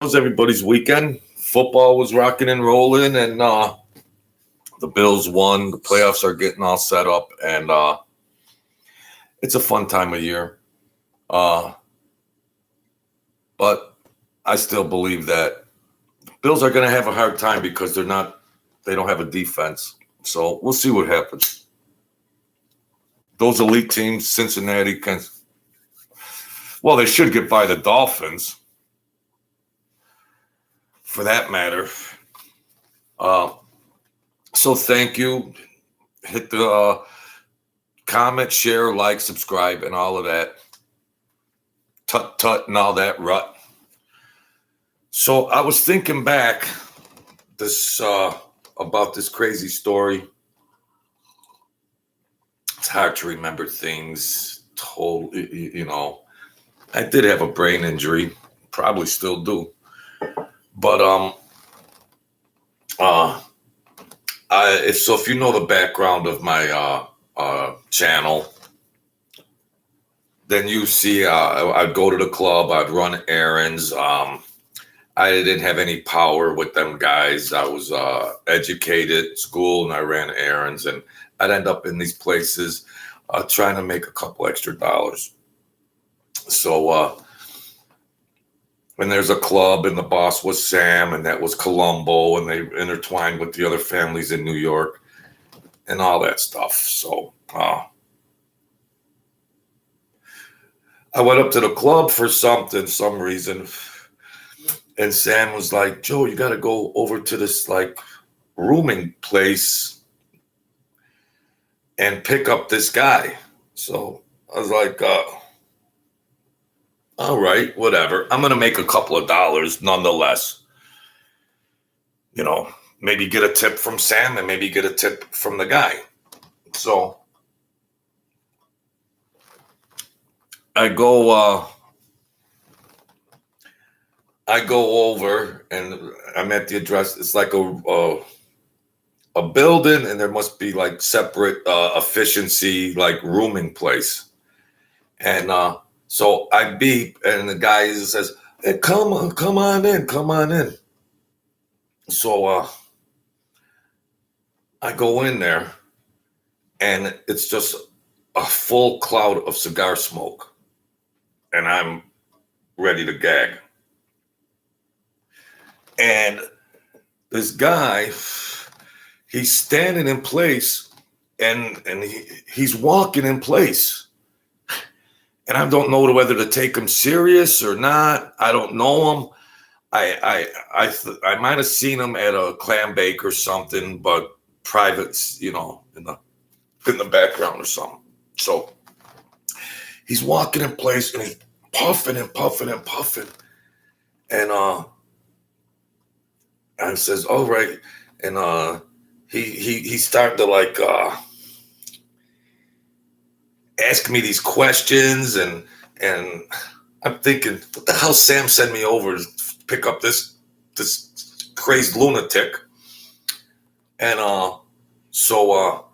was everybody's weekend? Football was rocking and rolling, and the Bills won. The playoffs are getting all set up, and it's a fun time of year. Uh, but I still believe that Bills are going to have a hard time because they don't have a defense. So we'll see what happens. Those elite teams, Cincinnati they should get by the Dolphins. For that matter. So thank you. Hit the comment, share, like, subscribe, and all of that. Tut and all that rut. So I was thinking back about this crazy story. It's hard to remember things. I did have a brain injury, probably still do. But if you know the background of my channel, then you see I'd go to the club, I'd run errands. I didn't have any power with them guys. I was educated at school, and I ran errands, and I'd end up in these places trying to make a couple extra dollars. So when there's a club, and the boss was Sam, and that was Colombo, and they intertwined with the other families in New York and all that stuff. So I went up to the club for some reason, and Sam was like, "Joe, you got to go over to this rooming place and pick up this guy." So I was like, all right, whatever. I'm going to make a couple of dollars nonetheless. Maybe get a tip from Sam and maybe get a tip from the guy. So I go over, and I'm at the address. It's like a building, and there must be separate efficiency rooming place. And so I beep, and the guy says, "Hey, come on in." So I go in there, and it's just a full cloud of cigar smoke, and I'm ready to gag. And this guy, he's standing in place, and he's walking in place. And I don't know whether to take him serious or not. I don't know him. I might have seen him at a clam bake or something, but private, in the background or something. So he's walking in place, and he's puffing and puffing and puffing. And I says, "All right." And he started to ask me these questions, and I'm thinking, what the hell Sam sent me over to pick up this crazed lunatic? And so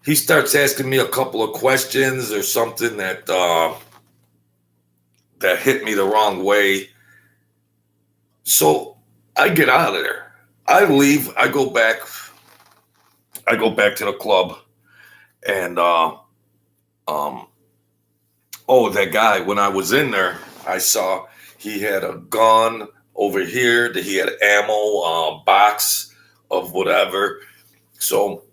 he starts asking me a couple of questions or something that hit me the wrong way. So I get out of there. I leave. I go back to the club. And that guy, when I was in there, I saw he had a gun over here, that he had ammo, box of whatever. So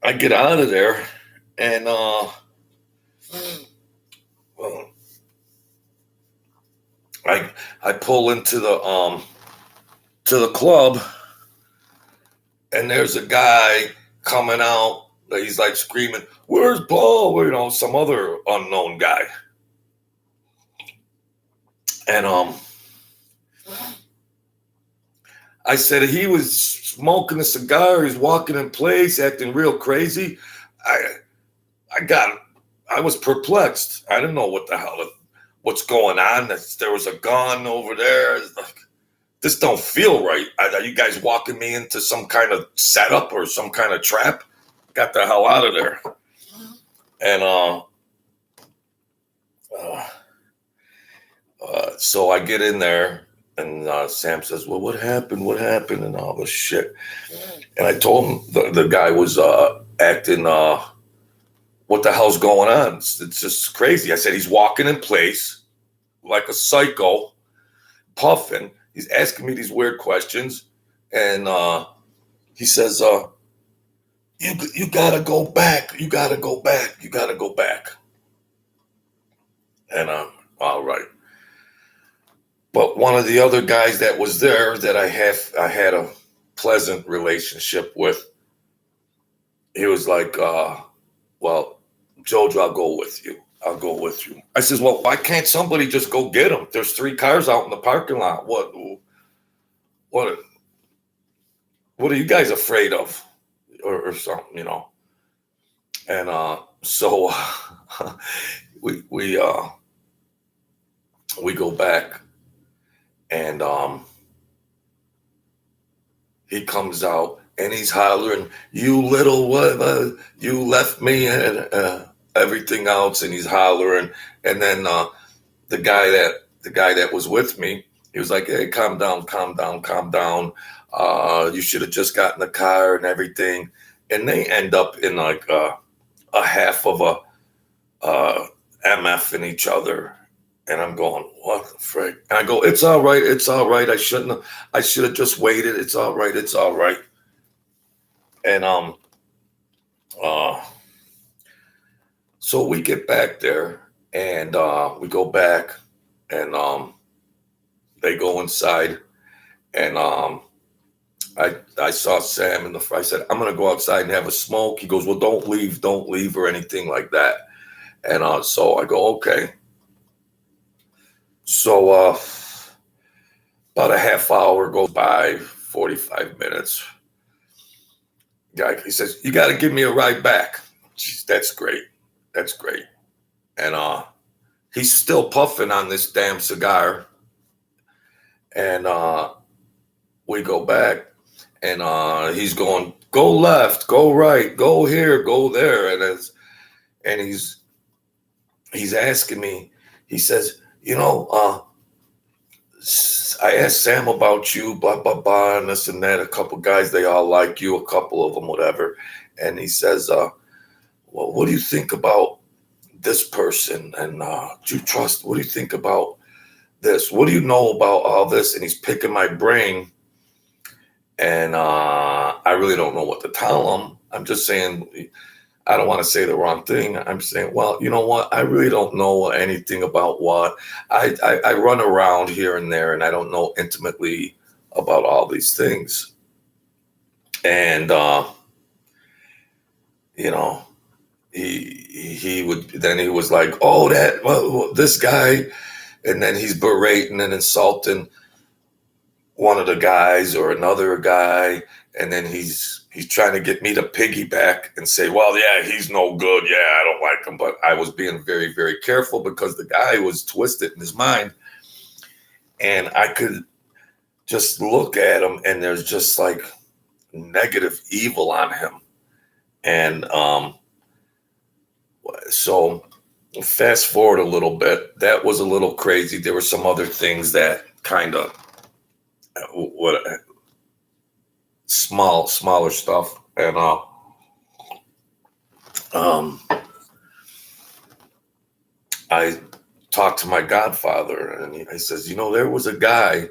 I get out of there, and I pull into the club, and there's a guy coming out. He's screaming, "Where's Paul?" Some other unknown guy. And I said he was smoking a cigar. He's walking in place, acting real crazy. I was perplexed. I didn't know what's going on. There was a gun over there. This don't feel right. Are you guys walking me into some kind of setup or some kind of trap? Got the hell out of there. And So I get in there, and Sam says, "Well, what happened? What happened?" And all this shit. And I told him the guy was acting. What the hell's going on? It's just crazy. I said he's walking in place like a psycho, puffing. He's asking me these weird questions, and he says, "You gotta go back. You gotta go back. You gotta go back." And all right. But one of the other guys that was there that I had a pleasant relationship with, he was like, "Well, Jojo, I'll go with you. I'll go with you." I says, "Well, why can't somebody just go get him? There's 3 cars out in the parking lot. What are you guys afraid of, or something, you know?" And so we go back, and he comes out and he's hollering, "You little what? You left me," and everything else, and he's hollering. And then the guy that was with me, he was like, "Hey, calm down, calm down, calm down. You should have just gotten the car and everything." And they end up in like a half of a MF in each other. And I'm going, "What the frick?" And I go, "It's all right. It's all right. I should have just waited. It's all right. It's all right." And so we get back there, and we go back, and they go inside, and I saw Sam in the front. I said, "I'm gonna go outside and have a smoke." He goes, "Well, don't leave, or anything like that." And so I go, "Okay." So about a half hour goes by, 45 minutes. Guy, he says, "You got to give me a ride back." Jeez, that's great. That's great. And he's still puffing on this damn cigar. And we go back, and he's going, "Go left, go right, go here, go there." And he's asking me, he says, "I asked Sam about you, blah, blah, blah, and this and that. A couple guys, they all like you, a couple of them, whatever." And he says, "Well, what do you think about this person? And do you trust? What do you think about this? What do you know about all this?" And he's picking my brain. And I really don't know what to tell him. I'm just saying, I don't want to say the wrong thing. I'm saying, well, you know what? I really don't know anything about what. I run around here and there, and I don't know intimately about all these things. And, he was like, "Oh, this guy." And then he's berating and insulting one of the guys or another guy. And then he's trying to get me to piggyback and say, "Well, yeah, he's no good. Yeah, I don't like him." But I was being very, very careful because the guy was twisted in his mind. And I could just look at him, and there's just like negative evil on him. And so fast forward a little bit, that was a little crazy. There were some other things that kind of smaller stuff. And I talked to my godfather, and he says, "There was a guy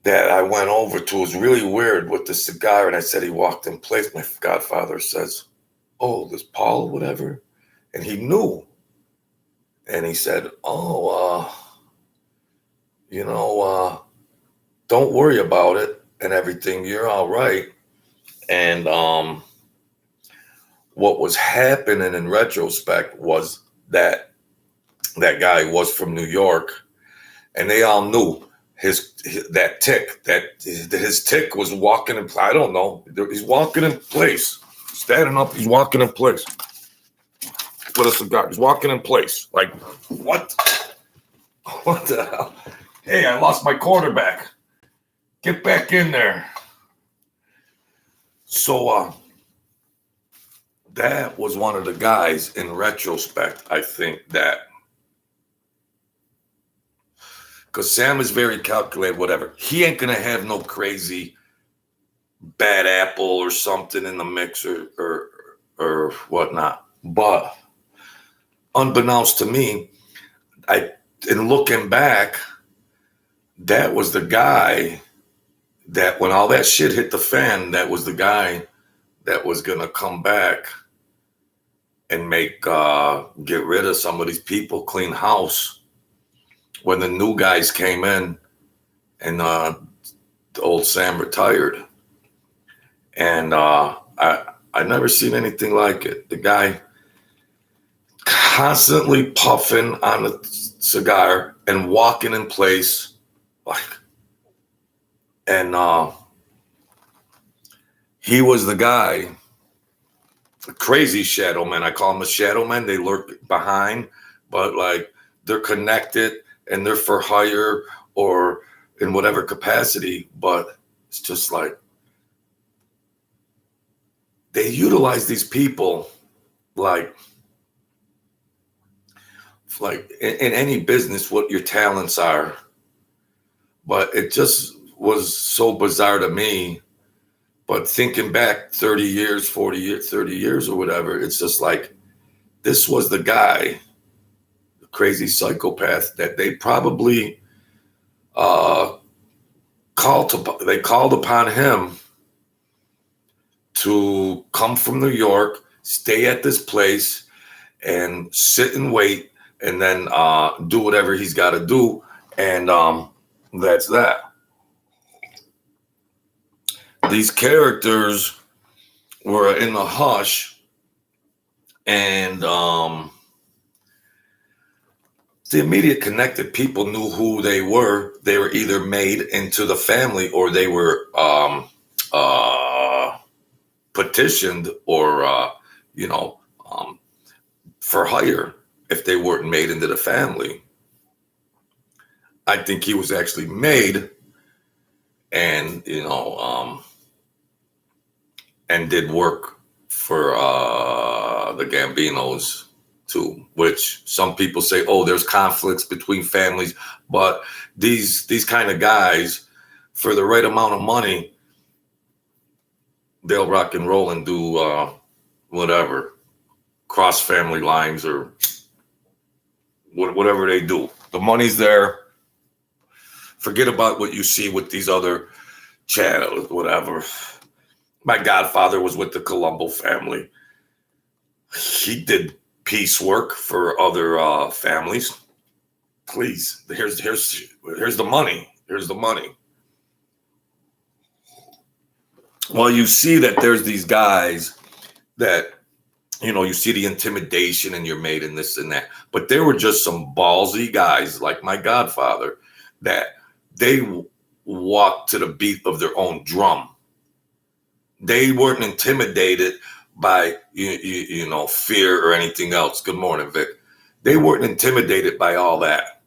that I went over to. It was really weird with the cigar." And I said, "He walked in place." My godfather says, "Oh, this Paul, whatever." And he knew. And he said, "Oh, don't worry about it and everything. You're all right." And what was happening in retrospect was that guy was from New York, and they all knew his tick was walking in. I don't know. He's walking in place, standing up. He's walking in place with a cigar. He's walking in place. Like, what? What the hell? Hey, I lost my quarterback. Get back in there. So that was one of the guys, in retrospect, I think, that because Sam is very calculated, whatever. He ain't going to have no crazy bad apple or something in the mix or whatnot. But unbeknownst to me, in looking back, that was the guy that when all that shit hit the fan, that was the guy that was going to come back and get rid of some of these people, clean house. When the new guys came in and the old Sam retired. And I never seen anything like it. The guy constantly puffing on a cigar and walking in place, and he was the guy, a crazy shadow man. I call him a shadow man. They lurk behind, but like they're connected and they're for hire or in whatever capacity. But it's just like they utilize these people like in any business, what your talents are. But it just was so bizarre to me. But thinking back 30 years, 40 years, 30 years or whatever, it's just like, this was the guy, the crazy psychopath that they probably called upon him to come from New York, stay at this place and sit and wait and then do whatever he's got to do. And that's that. These characters were in the hush, and the immediate connected people knew who they were. They were either made into the family or they were petitioned or, for hire if they weren't made into the family. I think he was actually made and, and did work for the Gambinos too, which some people say, oh, there's conflicts between families. But these kind of guys, for the right amount of money, they'll rock and roll and do whatever, cross family lines or whatever they do. The money's there. Forget about what you see with these other channels, whatever. My godfather was with the Colombo family. He did peace work for other families. Please, here's the money. Here's the money. Well, you see that there's these guys that, you see the intimidation and you're made in this and that. But there were just some ballsy guys like my godfather that they walked to the beat of their own drum. They weren't intimidated by, fear or anything else. Good morning, Vic. They weren't intimidated by all that.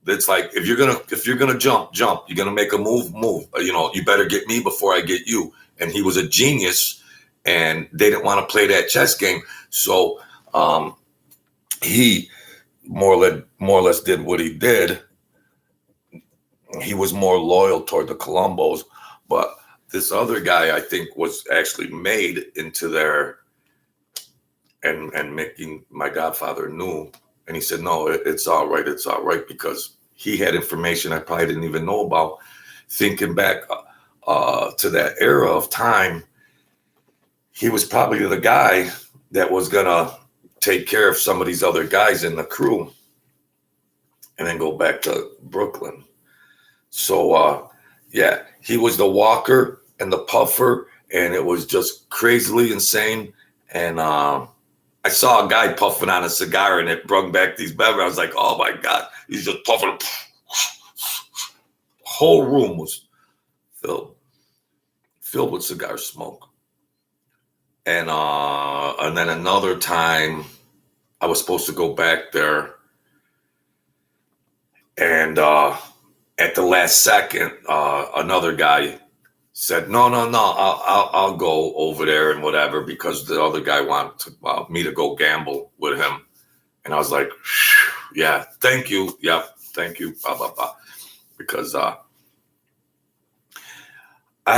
It's like, if you're gonna jump. You're gonna make a move. You better get me before I get you. And he was a genius, and they didn't want to play that chess game. So he more or less did what he did. He was more loyal toward the Colombos, but this other guy, I think, was actually made into their, and making my godfather knew. And he said, no, it's all right. It's all right, because he had information I probably didn't even know about. Thinking back to that era of time, he was probably the guy that was going to take care of some of these other guys in the crew and then go back to Brooklyn. So, yeah, he was the walker and the puffer, and it was just crazily insane. And I saw a guy puffing on a cigar, and it brought back these memories. I was like, oh, my God, he's just puffing. The whole room was filled with cigar smoke. And then another time, I was supposed to go back there, and at the last second, another guy said, no, I'll go over there and whatever, because the other guy wanted me to go gamble with him. And I was like, yeah, thank you. Yeah, thank you. Blah, blah, blah. because I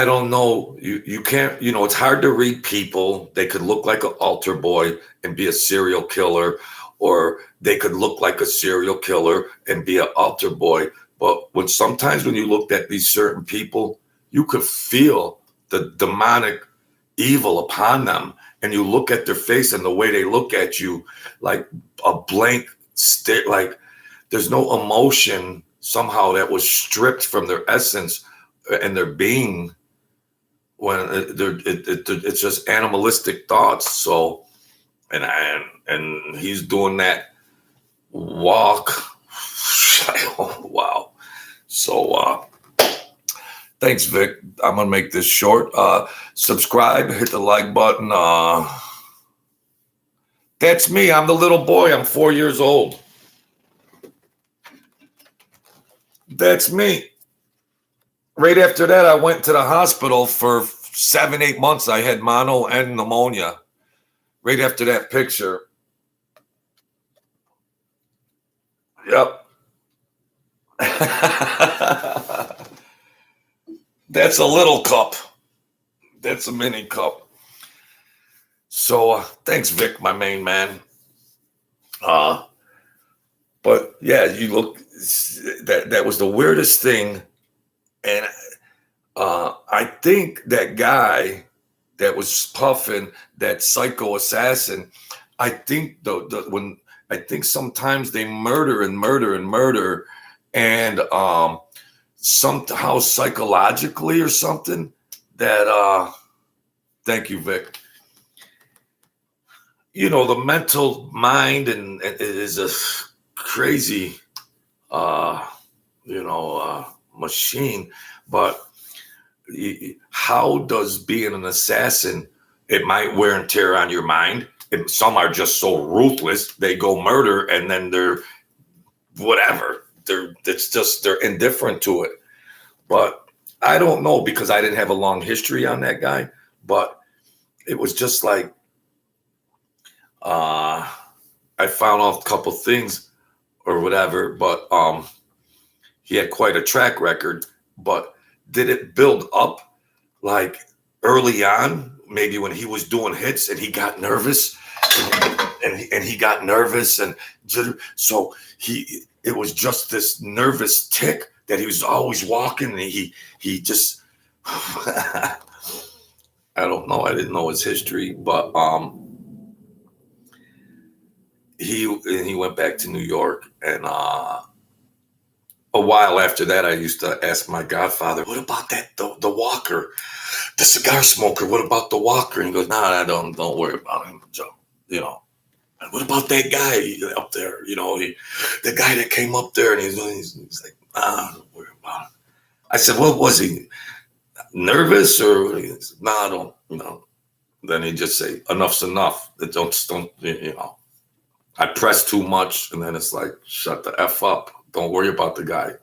don't know. You can't, it's hard to read people. They could look like an altar boy and be a serial killer, or they could look like a serial killer and be an altar boy. But sometimes when you looked at these certain people, you could feel the demonic evil upon them. And you look at their face and the way they look at you, like a blank stare, like there's no emotion somehow that was stripped from their essence and their being, when it's just animalistic thoughts. So, and he's doing that walk. Wow. So, thanks, Vic. I'm gonna make this short. Subscribe, hit the like button. That's me. I'm the little boy. I'm 4 years old. That's me. Right after that, I went to the hospital for 7-8 months. I had mono and pneumonia. Right after that picture. Yep. That's a little cup. That's a mini cup. So thanks, Vic, my main man. But yeah, you look. That was the weirdest thing. And I think that guy that was puffing, that psycho assassin, I think I think sometimes they murder, and somehow psychologically or something that thank you, Vic. The mental mind and it is a crazy machine. But how does being an assassin, it might wear and tear on your mind. And some are just so ruthless, they go murder and then they're whatever. They're indifferent to it. But I don't know, because I didn't have a long history on that guy. But it was just like I found out a couple things or whatever, but he had quite a track record. But did it build up like early on, maybe when he was doing hits and he got nervous and he got nervous, and so it was just this nervous tick that he was always walking, and he just I don't know, I didn't know his history, but he went back to New York, and a while after that, I used to ask my godfather, "What about the walker, the cigar smoker? What about the walker?" And he goes, "Nah, don't worry about him, Joe. What about that guy up there? The guy that came up there, and he's like, don't worry about him." I said, "What was he? Nervous or?" He said, "Nah, don't. Then he just say, "Enough's enough. Don't. I press too much, and then it's like, shut the F up. Don't worry about the guy."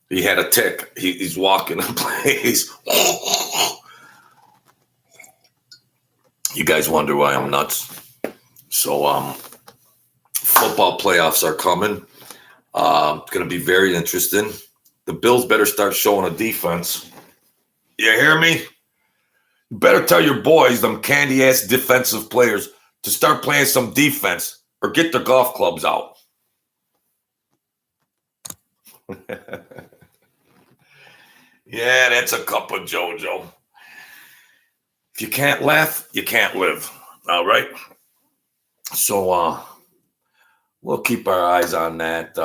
He had a tick. He's walking in place. You guys wonder why I'm nuts. So football playoffs are coming. It's going to be very interesting. The Bills better start showing a defense. You hear me? You better tell your boys, them candy-ass defensive players, to start playing some defense or get their golf clubs out. Yeah, that's a cup of JoJo. If you can't laugh, you can't live. All right. So we'll keep our eyes on that.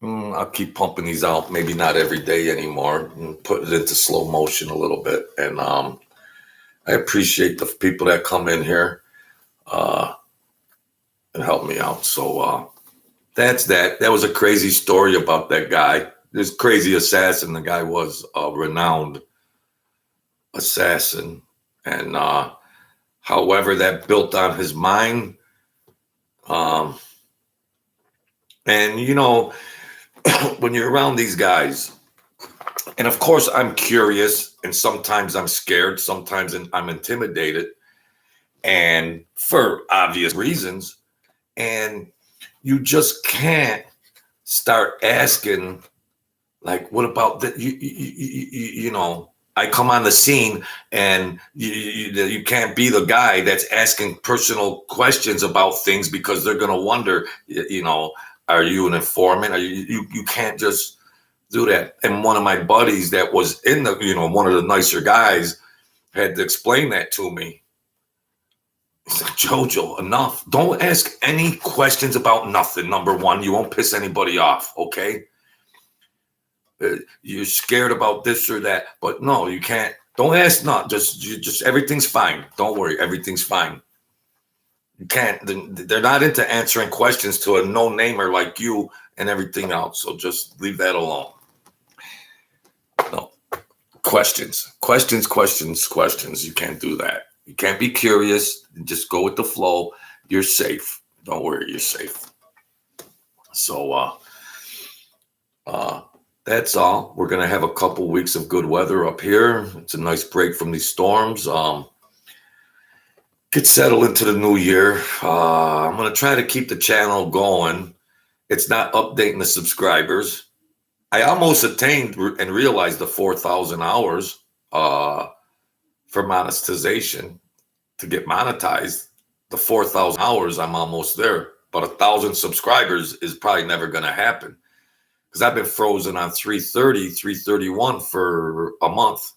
I'll keep pumping these out, maybe not every day anymore, and put it into slow motion a little bit. And I appreciate the people that come in here and help me out. So that's that. That was a crazy story about that guy. This crazy assassin. The guy was a renowned assassin. And however, that built on his mind. And, when you're around these guys, and of course I'm curious, and sometimes I'm scared, sometimes I'm intimidated, and for obvious reasons, and you just can't start asking, like, what about that? You know, I come on the scene and you can't be the guy that's asking personal questions about things because they're going to wonder, you know, are you an informant? Are you can't just do that. And one of my buddies that was in the, you know, one of the nicer guys had to explain that to me. He's like, Jojo, enough. Don't ask any questions about nothing. Number one, you won't piss anybody off, okay? You're scared about this or that, but no, you can't. Don't ask. Not just everything's fine. Don't worry, everything's fine. You can't. They're not into answering questions to a no-namer like you and everything else. So just leave that alone. No questions. You can't do that. You can't be curious. Just go with the flow. You're safe. Don't worry, you're safe. So that's all. We're gonna have a couple weeks of good weather up here. It's a nice break from these storms. Get settled into the new year. I'm gonna try to keep the channel going. It's not updating the subscribers. I almost attained and realized the 4,000 hours for monetization to get monetized. The 4,000 hours, I'm almost there. But 1,000 subscribers is probably never going to happen because I've been frozen on 330, 331 for a month.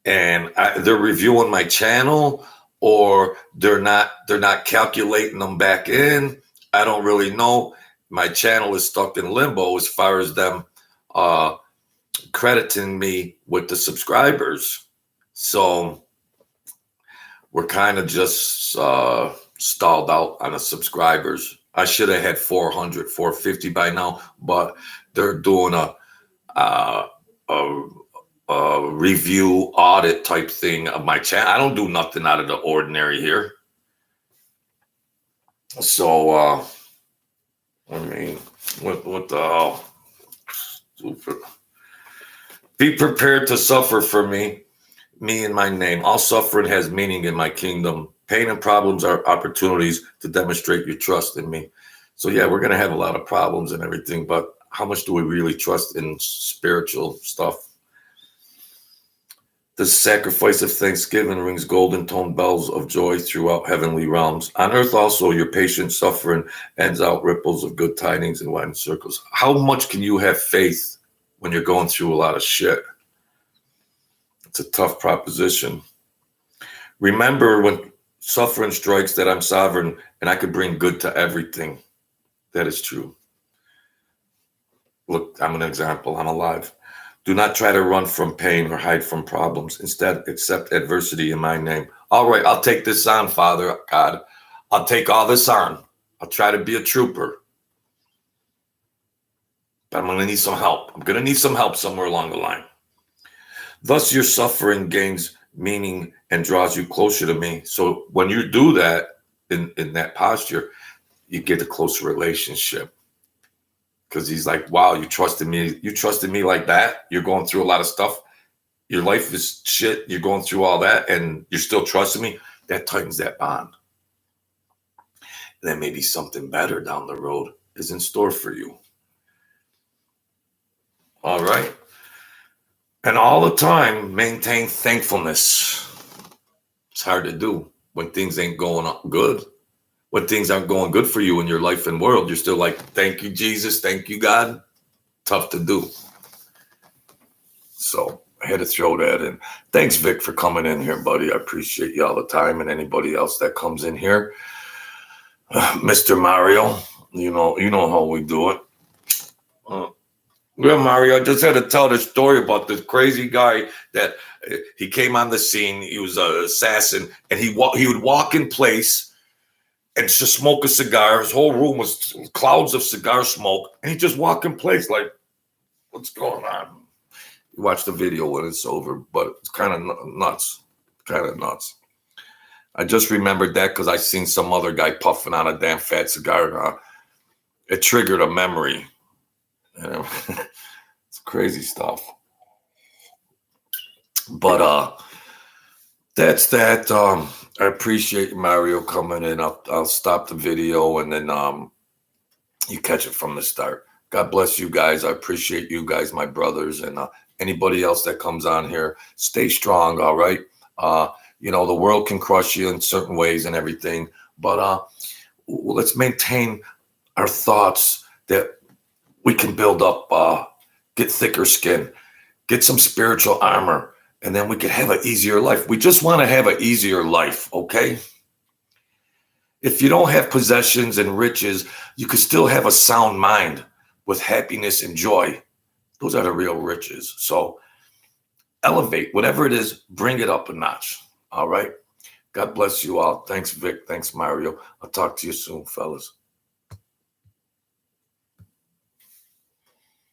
And they're reviewing my channel, or they're not calculating them back in. I don't really know. My channel is stuck in limbo as far as them crediting me with the subscribers. So we're kind of just stalled out on the subscribers. I should have had 400, 450 by now, but they're doing a review audit type thing of my channel. I don't do nothing out of the ordinary here. So, I mean, what the hell? Stupid. Be prepared to suffer for me and my name. All suffering has meaning in my kingdom. Pain and problems are opportunities to demonstrate your trust in me. So yeah, we're going to have a lot of problems and everything, but how much do we really trust in spiritual stuff? The sacrifice of thanksgiving rings golden toned bells of joy throughout heavenly realms. On earth also, your patient suffering ends out ripples of good tidings and widen circles. How much can you have faith when you're going through a lot of shit? It's a tough proposition. Remember when suffering strikes that I'm sovereign and I could bring good to everything. That is true. Look, I'm an example. I'm alive. Do not try to run from pain or hide from problems. Instead, accept adversity in my name. All right, I'll take this on, Father God. I'll take all this on. I'll try to be a trooper. But I'm going to need some help. I'm going to need some help somewhere along the line. Thus, your suffering gains meaning and draws you closer to me. So when you do that in that posture, you get a closer relationship. Because he's like, wow, you trusted me. You trusted me like that. You're going through a lot of stuff. Your life is shit. You're going through all that and you're still trusting me. That tightens that bond. And then maybe something better down the road is in store for you. All right. And all the time, maintain thankfulness. It's hard to do when things ain't going good. When things aren't going good for you in your life and world, you're still like, thank you, Jesus. Thank you, God. Tough to do. So I had to throw that in. Thanks, Vic, for coming in here, buddy. I appreciate you all the time, and anybody else that comes in here. Mr. Mario, you know how we do it. Yeah, Mario, I just had to tell this story about this crazy guy that he came on the scene. He was an assassin, and he would walk in place and just smoke a cigar. His whole room was clouds of cigar smoke, and he just walk in place like, what's going on? You watch the video when it's over, but it's kind of nuts. I just remembered that because I seen some other guy puffing on a damn fat cigar. It triggered a memory. It's crazy stuff. But that's that. I appreciate Mario coming in. I'll stop the video and then you catch it from the start. God bless you guys. I appreciate you guys, my brothers, and anybody else that comes on here. Stay strong, all right? The world can crush you in certain ways and everything, but let's maintain our thoughts that we can build up, get thicker skin, get some spiritual armor, and then we can have an easier life. We just want to have an easier life, okay? If you don't have possessions and riches, you could still have a sound mind with happiness and joy. Those are the real riches. So elevate whatever it is, bring it up a notch. All right. God bless you all. Thanks, Vic. Thanks, Mario. I'll talk to you soon, fellas.